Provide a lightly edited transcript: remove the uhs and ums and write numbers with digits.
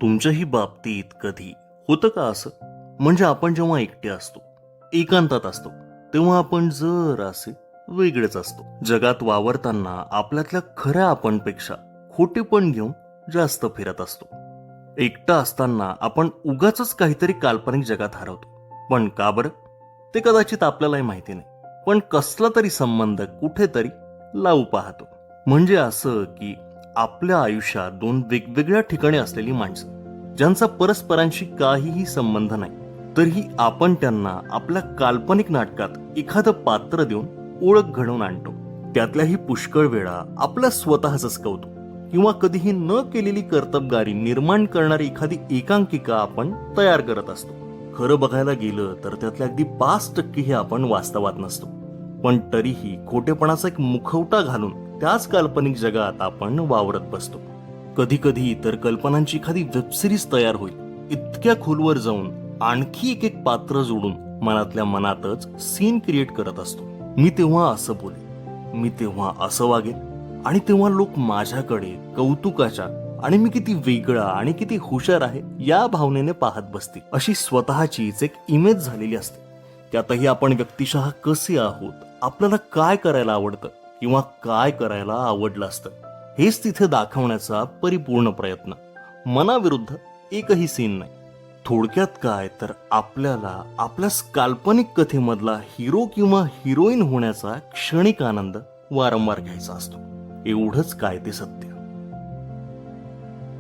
तुमच्याही बाबतीत कधी होतं का असं? म्हणजे आपण जेव्हा एकटे असतो, एकांतात असतो, तेव्हा आपण जरासे वेगळेच असतो. जगात वावरताना आपल्यातल्या खऱ्या आपणपेक्षा खोटेपण घेऊन जास्त फिरत असतो. एकटा असताना आपण उगाचच काहीतरी काल्पनिक जगात हरवतो. पण का बरं? ते कदाचित आपल्यालाही माहिती नाही. पण कसला तरी संबंध कुठेतरी लावू पाहतो. म्हणजे असं की आपल्या आयुष्यात दोन वेगवेगळ्या ठिकाणी असलेली माणसं, ज्यांचा परस्परांशी काहीही संबंध नाही, तरीही आपण त्यांना आपल्या काल्पनिक नाटकात एखादं पात्र देऊन ओळख घडवून आणतो. त्यातल्याही पुष्कळ वेळा आपल्या स्वतःच कौतुक किंवा कधीही न केलेली कर्तबगारी निर्माण करणारी एखादी एकांकिका आपण तयार करत असतो. खरं बघायला गेलं तर त्यातल्या अगदी 5% हे आपण वास्तवात नसतो. पण तरीही खोटेपणाचा एक मुखवटा घालून त्याच काल्पनिक जगात आपण वावरत बसतो. कधी कधी तर कल्पनांची एखादी वेबसिरीज तयार होईल, इतक्या खोलवर जाऊन आणखी एक पात्र जोडून मनातल्या मनातच सीन क्रिएट करत असतो. मी तेव्हा असं बोलेन, मी तेव्हा असं वागेन, आणि तेव्हा लोक माझ्याकडे कौतुकाच्या आणि मी किती वेगळा आणि किती हुशार आहे या भावनेने पाहत बसतील. अशी स्वतःचीच एक इमेज झालेली असते. त्यातही आपण व्यक्तिशः कसे आहोत, आपल्याला काय करायला आवडतं किंवा काय करायला आवडलं असतं, हेच तिथे दाखवण्याचा परिपूर्ण प्रयत्न. मनाविरुद्ध एकही सीन नाही. थोडक्यात काय तर आपल्याला आपल्या काल्पनिक कथेमधला हिरो किंवा हिरोईन होण्याचा क्षणिक आनंद वारंवार घ्यायचा असतो. एवढंच काय ते सत्य.